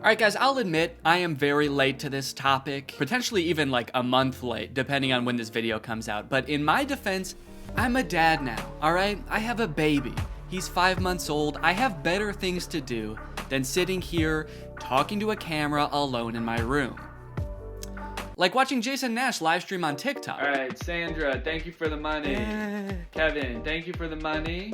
Alright guys, I'll admit I am very late to this topic, potentially even like a month late, depending on when this video comes out. But in my defense, I'm a dad now, alright? I have a baby. He's 5 months old. I have better things to do than sitting here talking to a camera alone in my room. Like watching Jason Nash live stream on TikTok. All right, Sandra, thank you for the money. Kevin, thank you for the money.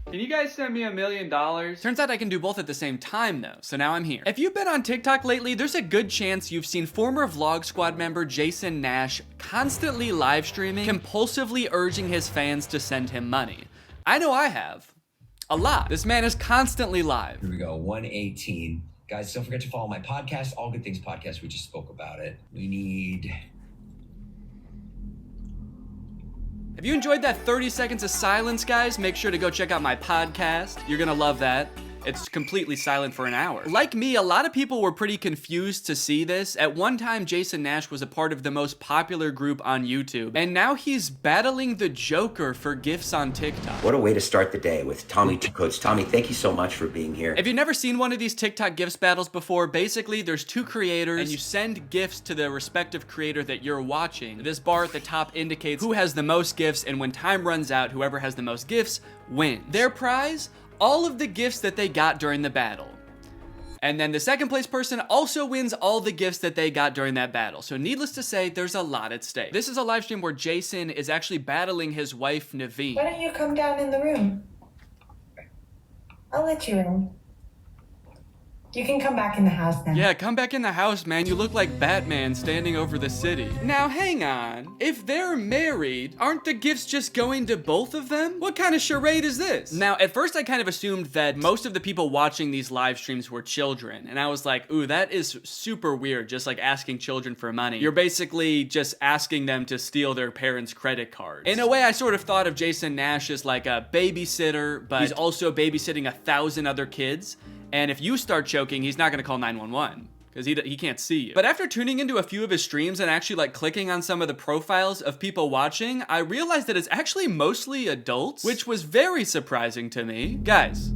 Can you guys send me $1 million? Turns out I can do both at the same time though, so now I'm here. If you've been on TikTok lately, there's a good chance you've seen former Vlog Squad member Jason Nash constantly live streaming, compulsively urging his fans to send him money. I know I have. A lot. This man is constantly live. Here we go, 118. Guys, don't forget to follow my podcast, All Good Things Podcast. We just spoke about it. We need... If you enjoyed that 30 seconds of silence, guys, make sure to go check out my podcast. You're gonna love that. It's completely silent for an hour. Like me, a lot of people were pretty confused to see this. At one time, Jason Nash was a part of the most popular group on YouTube, and now he's battling the Joker for gifts on TikTok. What a way to start the day with Tommy Two Coats. Tommy, thank you so much for being here. If you've never seen one of these TikTok gifts battles before, basically there's two creators, and you send gifts to the respective creator that you're watching. This bar at the top indicates who has the most gifts, and when time runs out, whoever has the most gifts wins. Their prize? All of the gifts that they got during the battle. And then the second place person also wins all the gifts that they got during that battle. So needless to say, there's a lot at stake. This is a live stream where Jason is actually battling his wife, Naveen. Why don't you come down in the room? I'll let you in. You can come back in the house now. Yeah, come back in the house, man. You look like Batman standing over the city. Now, hang on. If they're married, aren't the gifts just going to both of them? What kind of charade is this? Now, at first I kind of assumed that most of the people watching these live streams were children. And I was like, ooh, that is super weird, just like asking children for money. You're basically just asking them to steal their parents' credit cards. In a way, I sort of thought of Jason Nash as like a babysitter, but he's also babysitting 1,000 other kids. And if you start choking, he's not gonna call 911 because he can't see you. But after tuning into a few of his streams and actually like clicking on some of the profiles of people watching, I realized that it's actually mostly adults, which was very surprising to me. Guys,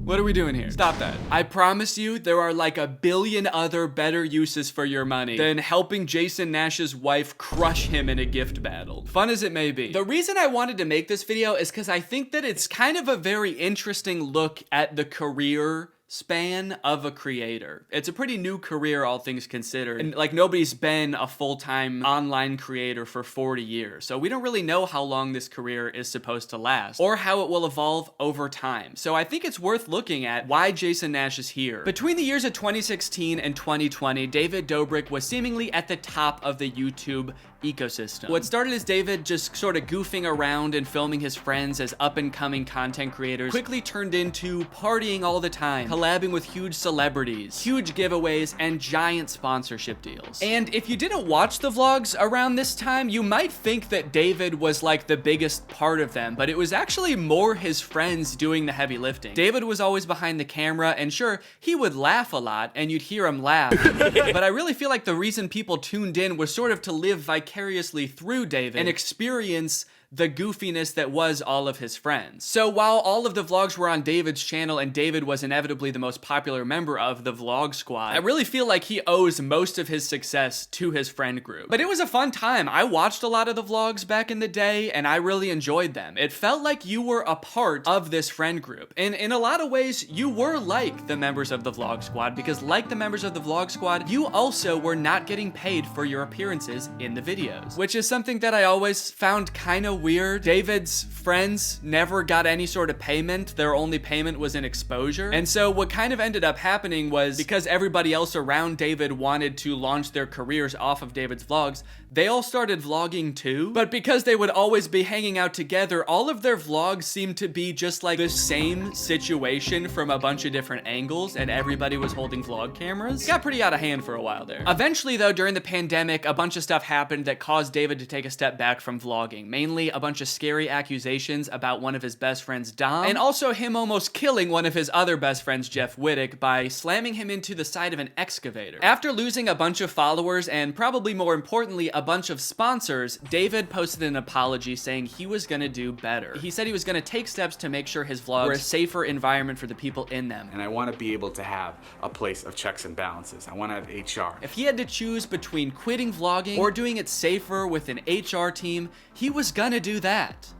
what are we doing here? Stop that. I promise you there are like 1 billion other better uses for your money than helping Jason Nash's wife crush him in a gift battle. Fun as it may be. The reason I wanted to make this video is because I think that it's kind of a very interesting look at the career span of a creator. It's a pretty new career, all things considered. And like nobody's been a full-time online creator for 40 years. So we don't really know how long this career is supposed to last or how it will evolve over time. So I think it's worth looking at why Jason Nash is here. Between the years of 2016 and 2020, David Dobrik was seemingly at the top of the YouTube ecosystem. What started as David just sort of goofing around and filming his friends as up-and-coming content creators quickly turned into partying all the time, collabing with huge celebrities, huge giveaways, and giant sponsorship deals. And if you didn't watch the vlogs around this time, you might think that David was like the biggest part of them, but it was actually more his friends doing the heavy lifting. David was always behind the camera, and sure, he would laugh a lot, and you'd hear him laugh, but I really feel like the reason people tuned in was sort of to live vicariously through David and experience the goofiness that was all of his friends. So while all of the vlogs were on David's channel and David was inevitably the most popular member of the Vlog Squad, I really feel like he owes most of his success to his friend group. But it was a fun time. I watched a lot of the vlogs back in the day and I really enjoyed them. It felt like you were a part of this friend group. And in a lot of ways, you were like the members of the Vlog Squad because like the members of the Vlog Squad, you also were not getting paid for your appearances in the videos, which is something that I always found kind of weird. David's friends never got any sort of payment. Their only payment was in exposure. And so what kind of ended up happening was because everybody else around David wanted to launch their careers off of David's vlogs, they all started vlogging too. But because they would always be hanging out together, all of their vlogs seemed to be just like the same situation from a bunch of different angles, and everybody was holding vlog cameras. Got pretty out of hand for a while there. Eventually though, during the pandemic, a bunch of stuff happened that caused David to take a step back from vlogging. Mainly apparently a bunch of scary accusations about one of his best friends, Dom, and also him almost killing one of his other best friends, Jeff Wittick, by slamming him into the side of an excavator. After losing a bunch of followers and probably more importantly a bunch of sponsors, David posted an apology saying he was gonna do better. He said he was gonna take steps to make sure his vlogs were a safer environment for the people in them. And I want to be able to have a place of checks and balances. I want to have HR. If he had to choose between quitting vlogging or doing it safer with an HR team, he was gonna do that.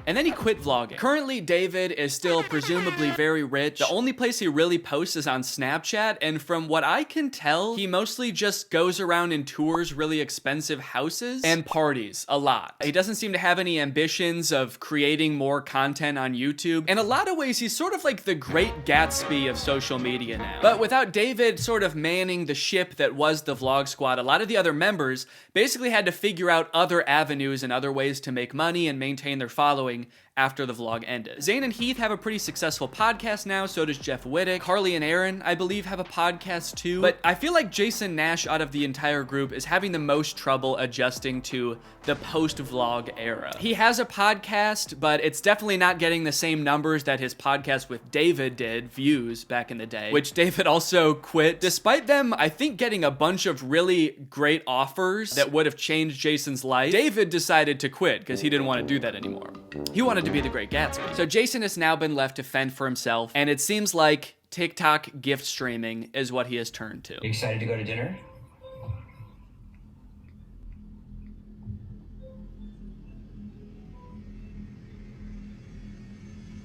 And then he quit vlogging. Currently, David is still presumably very rich. The only place he really posts is on Snapchat, and from what I can tell, he mostly just goes around and tours really expensive houses and parties a lot. He doesn't seem to have any ambitions of creating more content on YouTube. In a lot of ways, he's sort of like the Great Gatsby of social media now. But without David sort of manning the ship that was the Vlog Squad, a lot of the other members basically had to figure out other avenues and other ways to make money and maintain their following after the vlog ended. Zane and Heath have a pretty successful podcast now, so does Jeff Wittick. Carly and Aaron, I believe, have a podcast too. But I feel like Jason Nash out of the entire group is having the most trouble adjusting to the post-vlog era. He has a podcast, but it's definitely not getting the same numbers that his podcast with David did, views, back in the day, which David also quit. Despite them, I think, getting a bunch of really great offers that would have changed Jason's life, David decided to quit because he didn't want to do that anymore. He wanted to be the Great Gatsby. So Jason has now been left to fend for himself, and it seems like TikTok gift streaming is what he has turned to. You excited to go to dinner?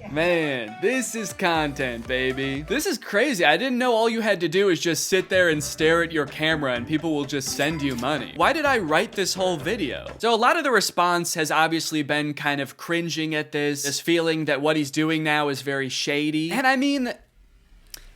Man, this is content, baby. This is crazy. I didn't know all you had to do is just sit there and stare at your camera and people will just send you money. Why did I write this whole video? So a lot of the response has obviously been kind of cringing at this feeling that what he's doing now is very shady. And I mean,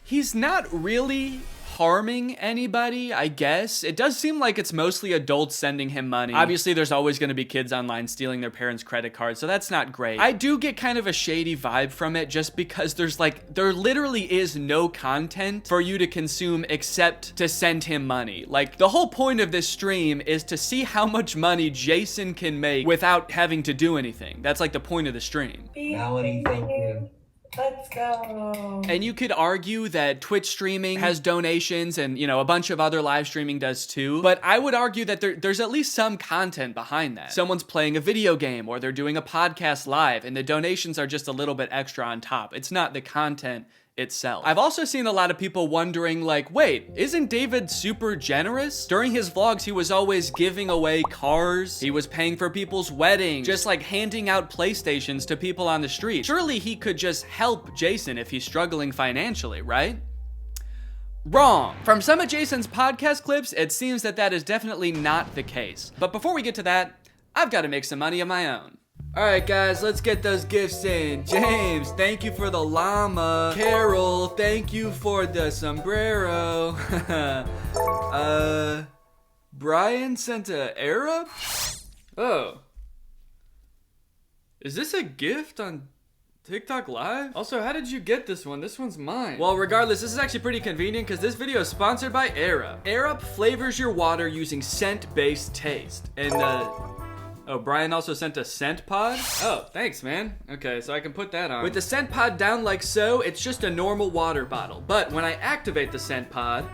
he's not really harming anybody, I guess. It does seem like it's mostly adults sending him money. Obviously, there's always going to be kids online stealing their parents' credit cards, so that's not great. I do get kind of a shady vibe from it just because there literally is no content for you to consume except to send him money. Like, the whole point of this stream is to see how much money Jason can make without having to do anything. That's like the point of the stream. Melanie, thank you. Let's go. And you could argue that Twitch streaming has donations and, you know, a bunch of other live streaming does too. But I would argue that there's at least some content behind that. Someone's playing a video game or they're doing a podcast live and the donations are just a little bit extra on top. It's not the content itself. I've also seen a lot of people wondering, like, wait, isn't David super generous? During his vlogs, he was always giving away cars. He was paying for people's weddings, just like handing out PlayStations to people on the street. Surely he could just help Jason if he's struggling financially, right? Wrong. From some of Jason's podcast clips, it seems that that is definitely not the case. But before we get to that, I've got to make some money of my own. Alright guys, let's get those gifts in. James, thank you for the llama. Carol, thank you for the sombrero. Brian sent a Arab? Oh. Is this a gift on TikTok Live? Also, how did you get this one? This one's mine. Well, regardless, this is actually pretty convenient because this video is sponsored by Arab. Arab flavors your water using scent-based taste. And, oh, Brian also sent a scent pod? Oh, thanks, man. Okay, so I can put that on. With the scent pod down like so, it's just a normal water bottle. But when I activate the scent pod,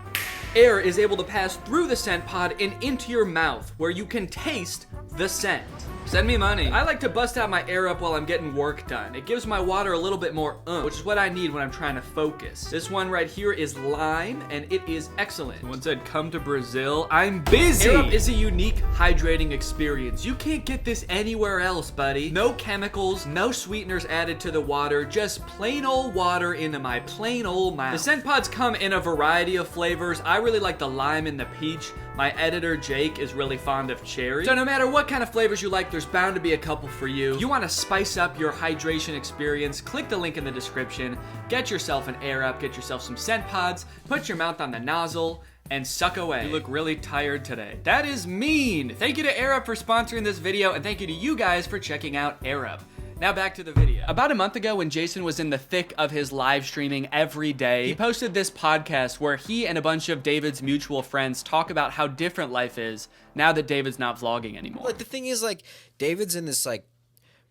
air is able to pass through the scent pod and into your mouth, where you can taste the scent. Send me money. I like to bust out my air up while I'm getting work done. It gives my water a little bit more which is what I need when I'm trying to focus. This one right here is lime, and it is excellent. Someone said, come to Brazil. I'm busy. Air up is a unique hydrating experience. You can't get this anywhere else, buddy. No chemicals, no sweeteners added to the water, just plain old water into my plain old mouth. The scent pods come in a variety of flavors. I really like the lime and the peach. My editor, Jake, is really fond of cherry. So no matter what kind of flavors you like, there's bound to be a couple for you. If you want to spice up your hydration experience, click the link in the description, get yourself an Air Up, get yourself some scent pods, put your mouth on the nozzle, and suck away. You look really tired today. That is mean. Thank you to Air Up for sponsoring this video, and thank you to you guys for checking out Air Up. Now back to the video. About a month ago, when Jason was in the thick of his live streaming every day, he posted this podcast where he and a bunch of David's mutual friends talk about how different life is now that David's not vlogging anymore. Like, the thing is, like, David's in this, like,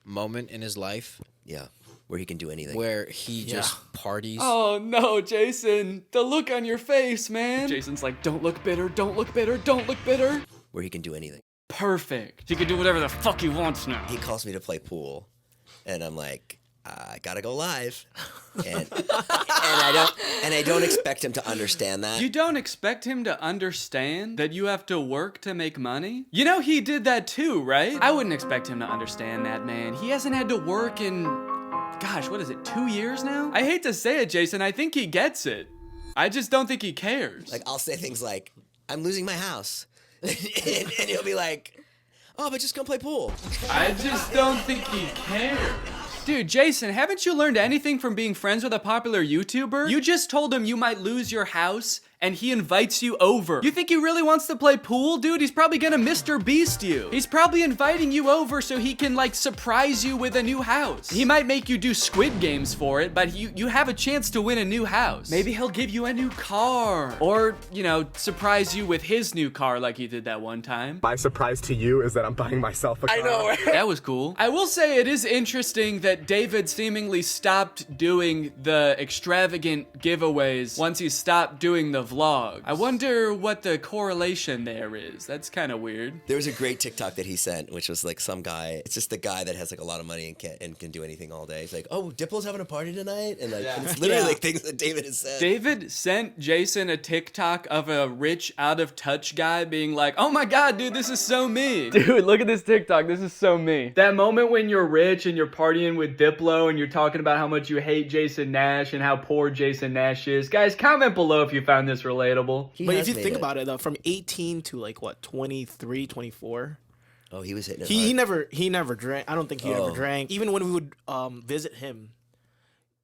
moment in his life. Yeah, where he can do anything. Where he just parties. Oh no, Jason, the look on your face, man. Jason's like, don't look bitter, don't look bitter, don't look bitter. Where he can do anything. Perfect. He can do whatever the fuck he wants now. He calls me to play pool, and I'm like, I gotta go live, and I don't expect him to understand that. You don't expect him to understand that you have to work to make money? You know he did that too, right? I wouldn't expect him to understand that, man. He hasn't had to work in, gosh, what is it, 2 years now? I hate to say it, Jason, I think he gets it. I just don't think he cares. Like, I'll say things like, I'm losing my house, and he'll be like, oh, but just come play pool. I just don't think he cares. Dude, Jason, haven't you learned anything from being friends with a popular YouTuber? You just told him you might lose your house, and he invites you over. You think he really wants to play pool, dude? He's probably gonna Mr. Beast you. He's probably inviting you over so he can, like, surprise you with a new house. He might make you do Squid Games for it, but you have a chance to win a new house. Maybe he'll give you a new car. Or, you know, surprise you with his new car like he did that one time. My surprise to you is that I'm buying myself a car. I know. That was cool. I will say it is interesting that David seemingly stopped doing the extravagant giveaways once he stopped doing the vlogs. I wonder what the correlation there is. That's kind of weird. There was a great TikTok that he sent, which was like some guy. It's just the guy that has like a lot of money and can do anything all day. He's like, oh, Diplo's having a party tonight, and like and it's literally like things that David has said. David sent Jason a TikTok of a rich, out of touch guy being like, "Oh my god, dude, this is so me." Dude, look at this TikTok. This is so me. That moment when you're rich and you're partying with Diplo and you're talking about how much you hate Jason Nash and how poor Jason Nash is. Guys, comment below if you found this relatable. But if you think about it, though, from 18 to like what, 23, 24. Oh, he was hitting it he never drank. I don't think he ever drank. Even when we would visit him,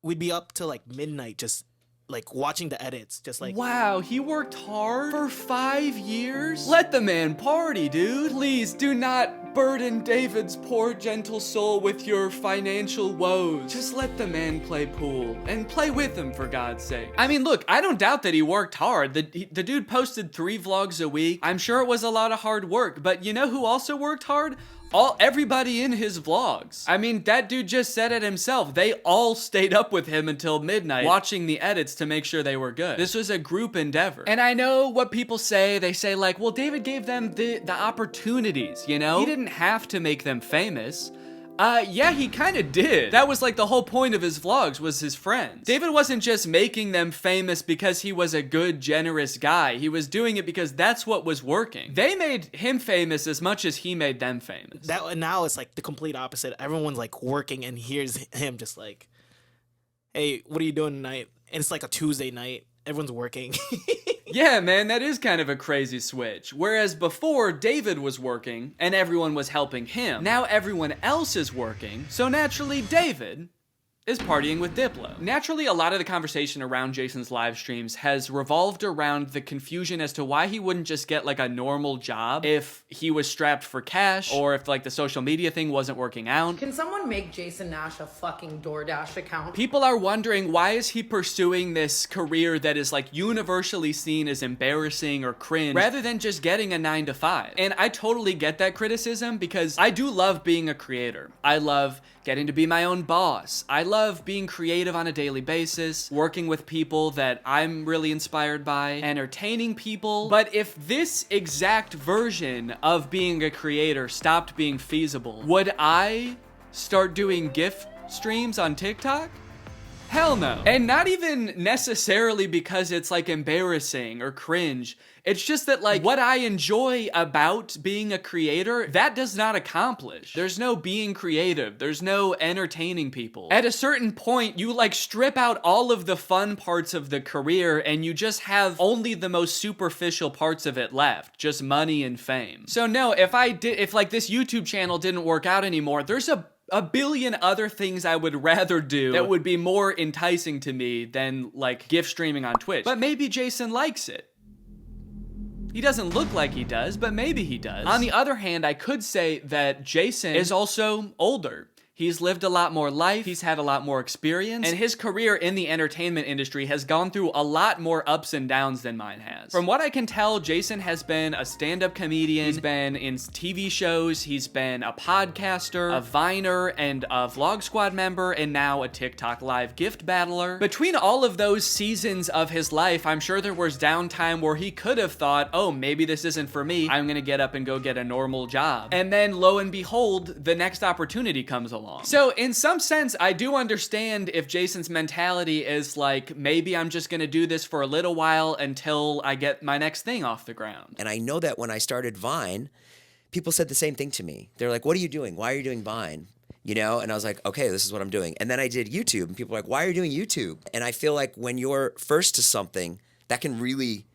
we'd be up till like midnight just like watching the edits, just like. Wow, he worked hard for 5 years? Let the man party, dude. Please do not burden David's poor gentle soul with your financial woes. Just let the man play pool and play with him, for God's sake. I mean, look, I don't doubt that he worked hard. The dude posted 3 vlogs a week. I'm sure it was a lot of hard work, but you know who also worked hard? Everybody in his vlogs. I mean, that dude just said it himself. They all stayed up with him until midnight watching the edits to make sure they were good. This was a group endeavor. And I know what people say. They say like, well, David gave them the opportunities, you know? He didn't have to make them famous. Yeah, he kind of did. That was like the whole point of his vlogs, was his friends. David wasn't just making them famous because he was a good, generous guy. He was doing it because that's what was working. They made him famous as much as he made them famous. Now it's like the complete opposite. Everyone's like working, and here's him just like, hey, what are you doing tonight? And it's like a Tuesday night. Everyone's working. Yeah, man, that is kind of a crazy switch. Whereas before, David was working and everyone was helping him. Now everyone else is working, so naturally David is partying with Diplo. Naturally, a lot of the conversation around Jason's live streams has revolved around the confusion as to why he wouldn't just get like a normal job if he was strapped for cash, or if like the social media thing wasn't working out. Can someone make Jason Nash a fucking DoorDash account? People are wondering, why is he pursuing this career that is like universally seen as embarrassing or cringe, rather than just getting a 9-to-5? And I totally get that criticism, because I do love being a creator. I love getting to be my own boss. I love being creative on a daily basis, working with people that I'm really inspired by, entertaining people. But if this exact version of being a creator stopped being feasible, would I start doing gift streams on TikTok? Hell no. And not even necessarily because it's like embarrassing or cringe. It's just that like what I enjoy about being a creator, that does not accomplish. There's no being creative. There's no entertaining people. At a certain point, you like strip out all of the fun parts of the career and you just have only the most superficial parts of it left. Just money and fame. So no, if like this YouTube channel didn't work out anymore, there's a billion other things I would rather do that would be more enticing to me than like gift streaming on Twitch. But maybe Jason likes it. He doesn't look like he does, but maybe he does. On the other hand, I could say that Jason is also older. He's lived a lot more life, he's had a lot more experience, and his career in the entertainment industry has gone through a lot more ups and downs than mine has. From what I can tell, Jason has been a stand-up comedian, he's been in TV shows, he's been a podcaster, a Viner, and a Vlog Squad member, and now a TikTok Live gift battler. Between all of those seasons of his life, I'm sure there was downtime where he could have thought, oh, maybe this isn't for me, I'm gonna get up and go get a normal job. And then, lo and behold, the next opportunity comes along. So in some sense, I do understand if Jason's mentality is like, maybe I'm just gonna do this for a little while until I get my next thing off the ground. And I know that when I started Vine, people said the same thing to me. They're like, what are you doing? Why are you doing Vine? You know? And I was like, okay, this is what I'm doing. And then I did YouTube, and people were like, why are you doing YouTube? And I feel like when you're first to something, that can really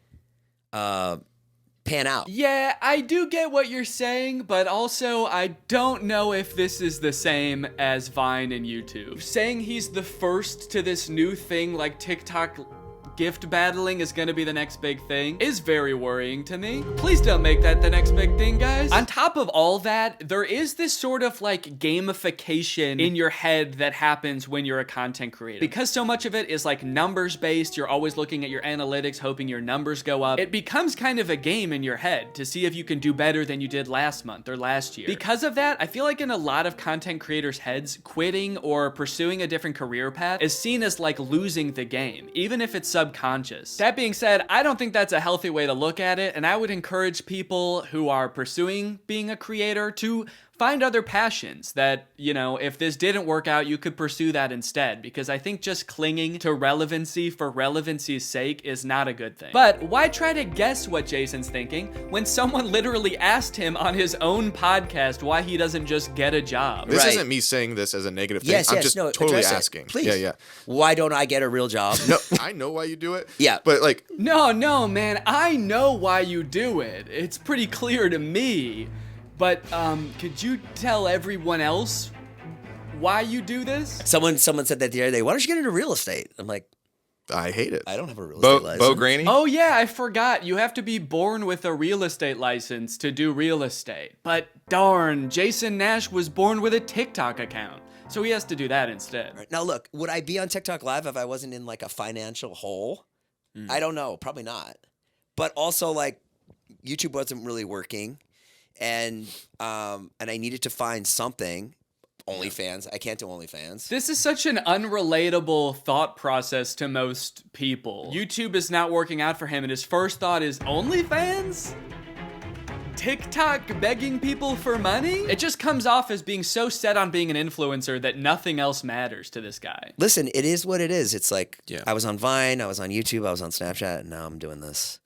pan out. Yeah, I do get what you're saying, but also I don't know if this is the same as Vine and YouTube. Saying he's the first to this new thing like TikTok gift battling is gonna be the next big thing is very worrying to me. Please don't make that the next big thing, guys. On top of all that, there is this sort of like gamification in your head that happens when you're a content creator. Because so much of it is like numbers based, you're always looking at your analytics, hoping your numbers go up. It becomes kind of a game in your head to see if you can do better than you did last month or last year. Because of that, I feel like in a lot of content creators' heads, quitting or pursuing a different career path is seen as like losing the game, even if it's subconscious. That being said, I don't think that's a healthy way to look at it, and I would encourage people who are pursuing being a creator to find other passions that, you know, if this didn't work out, you could pursue that instead, because I think just clinging to relevancy for relevancy's sake is not a good thing. But why try to guess what Jason's thinking when someone literally asked him on his own podcast why he doesn't just get a job? This isn't me saying this as a negative thing. Yes, I'm yes, just no, totally address it, asking. please. Yeah, yeah. Why don't I get a real job? No, I know why you do it. Yeah. But like, No, man, I know why you do it. It's pretty clear to me. But, could you tell everyone else why you do this? Someone said that the other day, why don't you get into real estate? I'm like, I hate it. I don't have a real estate license. Bo Granny? Oh yeah, I forgot. You have to be born with a real estate license to do real estate. But darn, Jason Nash was born with a TikTok account. So he has to do that instead. Right. Now look, would I be on TikTok Live if I wasn't in like a financial hole? I don't know. Probably not. But also like YouTube wasn't really working. And I needed to find something. OnlyFans. I can't do OnlyFans. This is such an unrelatable thought process to most people. YouTube is not working out for him, and his first thought is OnlyFans? TikTok begging people for money? It just comes off as being so set on being an influencer that nothing else matters to this guy. Listen, it is what it is. It's like I was on Vine, I was on YouTube, I was on Snapchat, and now I'm doing this.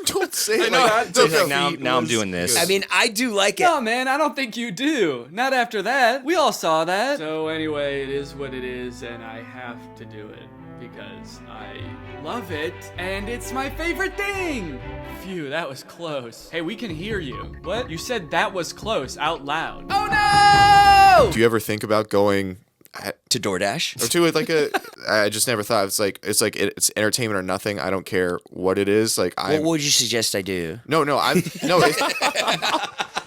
Don't say it like that. Now I'm doing this. I mean, I do like it. No, man, I don't think you do. Not after that. We all saw that. So anyway, it is what it is, and I have to do it because I love it, and it's my favorite thing. Phew, that was close. Hey, we can hear you. What? You said that was close out loud. Oh no! Do you ever think about going to DoorDash or to like a? I just never thought it's entertainment or nothing. I don't care what it is. Like, what would you suggest I do? No.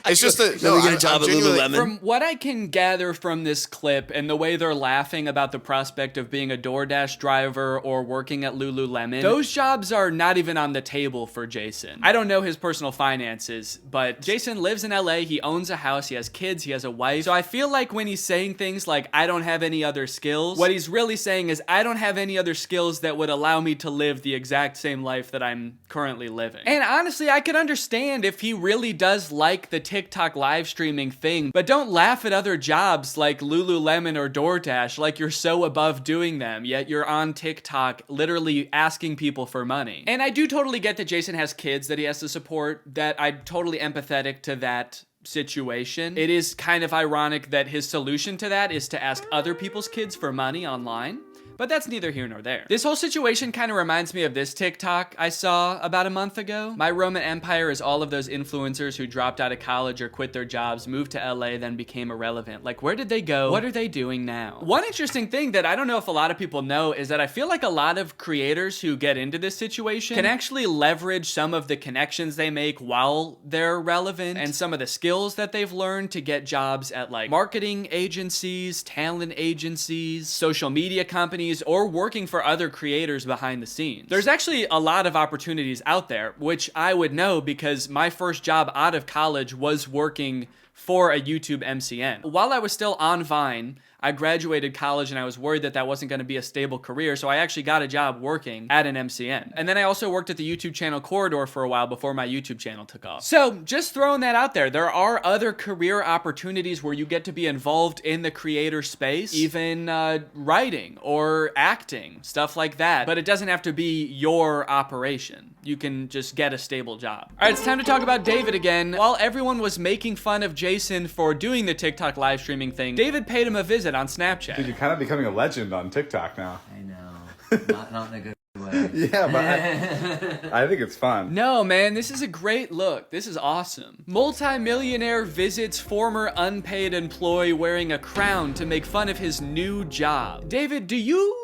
It's just that we get a job at Lululemon. From what I can gather from this clip and the way they're laughing about the prospect of being a DoorDash driver or working at Lululemon, those jobs are not even on the table for Jason. I don't know his personal finances, but Jason lives in LA, he owns a house, he has kids, he has a wife. So I feel like when he's saying things like, I don't have any other skills, what he's really saying is, I don't have any other skills that would allow me to live the exact same life that I'm currently living. And honestly, I could understand if he really does like the TikTok live streaming thing, but don't laugh at other jobs like Lululemon or DoorDash like you're so above doing them, yet you're on TikTok literally asking people for money. And I do totally get that Jason has kids that he has to support, that I'm totally empathetic to that situation. It is kind of ironic that his solution to that is to ask other people's kids for money online. But that's neither here nor there. This whole situation kind of reminds me of this TikTok I saw about a month ago. My Roman Empire is all of those influencers who dropped out of college or quit their jobs, moved to LA, then became irrelevant. Like, where did they go? What are they doing now? One interesting thing that I don't know if a lot of people know is that I feel like a lot of creators who get into this situation can actually leverage some of the connections they make while they're relevant and some of the skills that they've learned to get jobs at like marketing agencies, talent agencies, social media companies, or working for other creators behind the scenes. There's actually a lot of opportunities out there, which I would know because my first job out of college was working for a YouTube MCN. While I was still on Vine, I graduated college and I was worried that that wasn't going to be a stable career, so I actually got a job working at an MCN. And then I also worked at the YouTube channel Corridor for a while before my YouTube channel took off. So just throwing that out there, there are other career opportunities where you get to be involved in the creator space, even writing or acting, stuff like that. But it doesn't have to be your operation. You can just get a stable job. All right, it's time to talk about David again. While everyone was making fun of Jason for doing the TikTok live streaming thing, David paid him a visit on Snapchat. Dude, you're kind of becoming a legend on TikTok now. I know. Not in a good way. Yeah, but I think it's fun. No, man, this is a great look. This is awesome. Multi-millionaire visits former unpaid employee wearing a crown to make fun of his new job. David, do you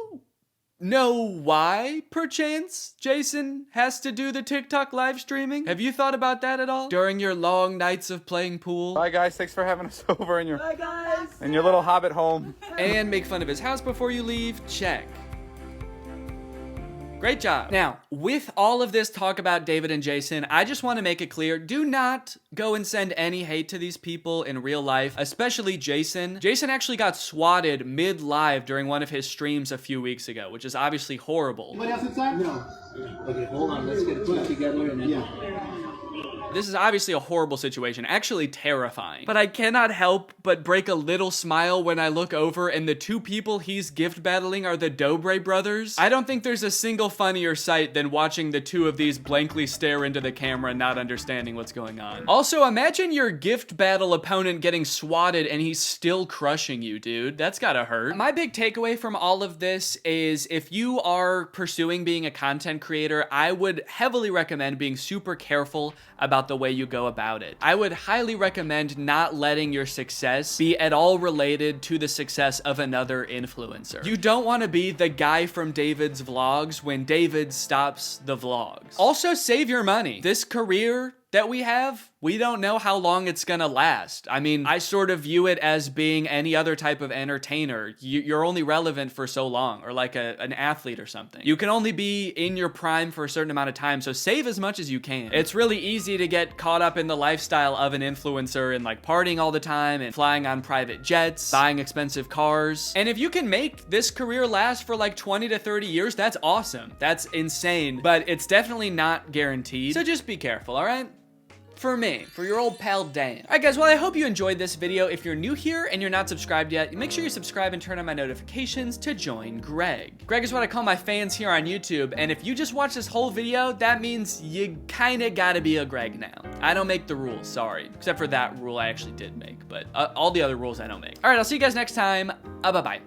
know why, perchance, Jason has to do the TikTok live streaming? Have you thought about that at all? During your long nights of playing pool? Bye, guys. Thanks for having us over in your little hobbit home. And make fun of his house before you leave? Check. Great job. Now, with all of this talk about David and Jason, I just want to make it clear, do not go and send any hate to these people in real life, especially Jason. Jason actually got swatted mid-live during one of his streams a few weeks ago, which is obviously horrible. Anybody else inside? No. Okay, hold on. Let's get it put together and then... This is obviously a horrible situation, actually terrifying. But I cannot help but break a little smile when I look over and the two people he's gift battling are the Dobre brothers. I don't think there's a single funnier sight than watching the two of these blankly stare into the camera not understanding what's going on. Also, imagine your gift battle opponent getting swatted and he's still crushing you, dude. That's gotta hurt. My big takeaway from all of this is if you are pursuing being a content creator, I would heavily recommend being super careful about the way you go about it. I would highly recommend not letting your success be at all related to the success of another influencer. You don't want to be the guy from David's vlogs when David stops the vlogs. Also, save your money. This career that we have, we don't know how long it's gonna last. I mean, I sort of view it as being any other type of entertainer. You're only relevant for so long, or like an athlete or something. You can only be in your prime for a certain amount of time, so save as much as you can. It's really easy to get caught up in the lifestyle of an influencer and like partying all the time and flying on private jets, buying expensive cars. And if you can make this career last for like 20 to 30 years, that's awesome. That's insane, but it's definitely not guaranteed. So just be careful, all right? For me, for your old pal Dan. All right, guys, well, I hope you enjoyed this video. If you're new here and you're not subscribed yet, make sure you subscribe and turn on my notifications to join Greg. Greg is what I call my fans here on YouTube, and if you just watch this whole video, that means you kinda gotta be a Greg now. I don't make the rules, sorry. Except for that rule I actually did make, but all the other rules I don't make. All right, I'll see you guys next time. Bye-bye.